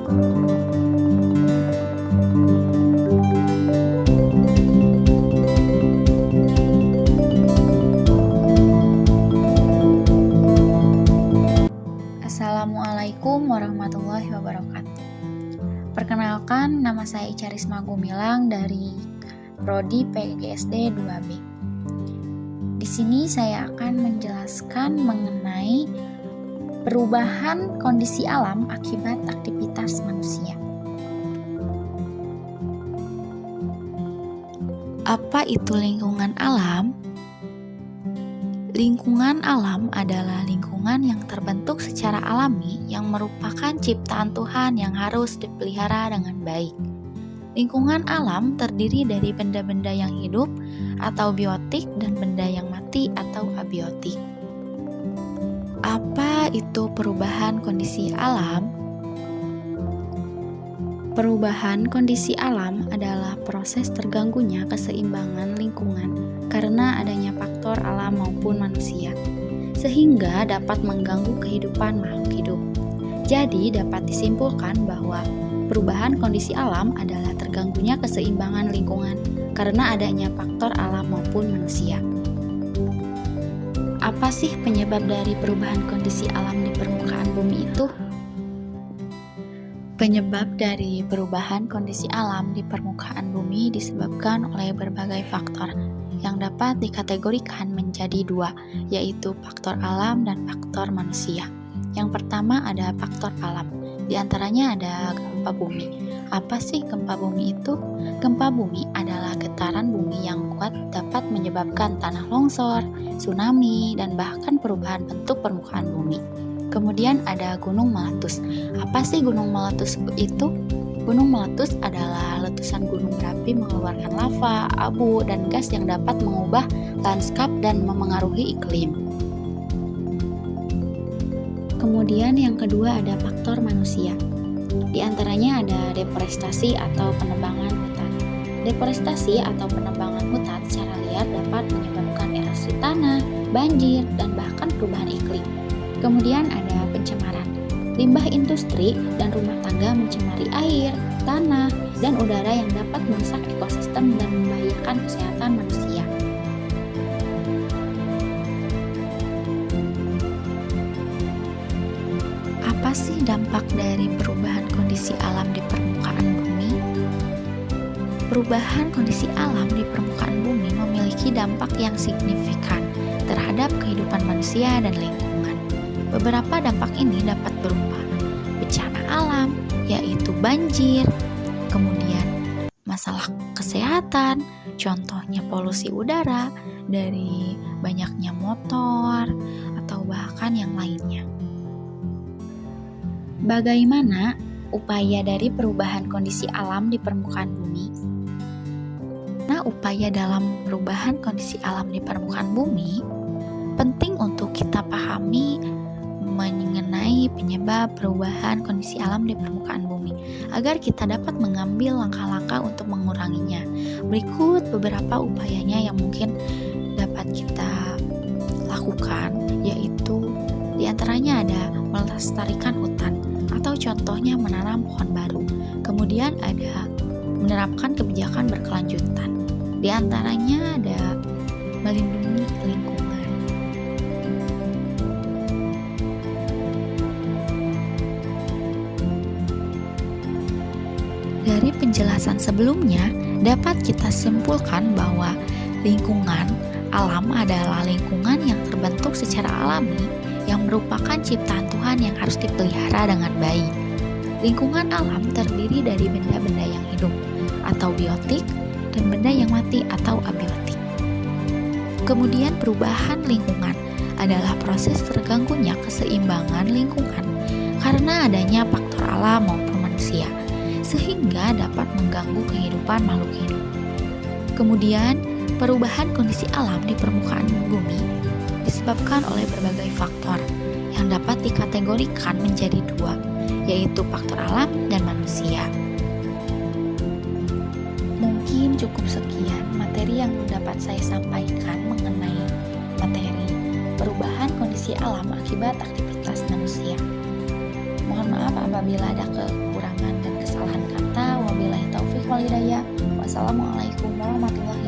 Assalamualaikum warahmatullahi wabarakatuh. Perkenalkan, nama saya Ica Risma Gumilang dari Prodi PGSD 2B. Di sini saya akan menjelaskan mengenai perubahan kondisi alam akibat aktivitas manusia. Apa itu lingkungan alam? Lingkungan alam adalah lingkungan yang terbentuk secara alami yang merupakan ciptaan Tuhan yang harus dipelihara dengan baik. Lingkungan alam terdiri dari benda-benda yang hidup atau biotik dan benda yang mati atau abiotik. Apa itu perubahan kondisi alam? Perubahan kondisi alam adalah proses terganggunya keseimbangan lingkungan karena adanya faktor alam maupun manusia, sehingga dapat mengganggu kehidupan makhluk hidup. Jadi dapat disimpulkan bahwa perubahan kondisi alam adalah terganggunya keseimbangan lingkungan karena adanya faktor alam maupun manusia. Apa sih penyebab dari perubahan kondisi alam di permukaan bumi itu? Penyebab dari perubahan kondisi alam di permukaan bumi disebabkan oleh berbagai faktor yang dapat dikategorikan menjadi dua, yaitu faktor alam dan faktor manusia. Yang pertama ada faktor alam, di antaranya ada gempa bumi. Apa sih gempa bumi itu? Gempa bumi adalah getaran bumi yang kuat dapat menyebabkan tanah longsor, tsunami, dan bahkan perubahan bentuk permukaan bumi. Kemudian ada gunung meletus. Apa sih gunung meletus itu? Gunung meletus adalah letusan gunung berapi mengeluarkan lava, abu, dan gas yang dapat mengubah lanskap dan memengaruhi iklim. Kemudian yang kedua ada faktor manusia. Di antaranya ada deforestasi atau penebangan hutan. Deforestasi atau penebangan hutan secara liar dapat menyebabkan erosi tanah, banjir, dan bahkan perubahan iklim. Kemudian ada pencemaran. Limbah industri dan rumah tangga mencemari air, tanah, dan udara yang dapat merusak ekosistem dan membahayakan kesehatan manusia. Apa sih dampak dari perubahan kondisi alam di permukaan bumi? Perubahan kondisi alam di permukaan bumi memiliki dampak yang signifikan terhadap kehidupan manusia dan lingkungan. Beberapa dampak ini dapat berupa bencana alam, yaitu banjir, kemudian masalah kesehatan, contohnya polusi udara dari banyaknya motor, atau bahkan yang lainnya. Bagaimana upaya dari perubahan kondisi alam di permukaan bumi? Nah, upaya dalam perubahan kondisi alam di permukaan bumi penting untuk kita pahami mengenai penyebab perubahan kondisi alam di permukaan bumi agar kita dapat mengambil langkah-langkah untuk menguranginya. Berikut beberapa upayanya yang mungkin dapat kita lakukan, yaitu diantaranya ada melestarikan hutan atau contohnya menanam pohon baru. Kemudian ada menerapkan kebijakan berkelanjutan. Diantaranya ada melindungi lingkungan. Dari penjelasan sebelumnya, dapat kita simpulkan bahwa lingkungan alam adalah lingkungan yang terbentuk secara alami yang merupakan ciptaan Tuhan yang harus dipelihara dengan baik. Lingkungan alam terdiri dari benda-benda yang hidup atau biotik dan benda yang mati atau abiotik. Kemudian perubahan lingkungan adalah proses terganggunya keseimbangan lingkungan karena adanya faktor alam maupun manusia, sehingga dapat mengganggu kehidupan makhluk hidup. Kemudian, perubahan kondisi alam di permukaan bumi disebabkan oleh berbagai faktor yang dapat dikategorikan menjadi dua, yaitu faktor alam dan manusia. Mungkin cukup sekian materi yang dapat saya sampaikan mengenai materi perubahan kondisi alam akibat aktivitas manusia. Mohon maaf apabila ada kekurangan. Wassalamualaikum warahmatullahi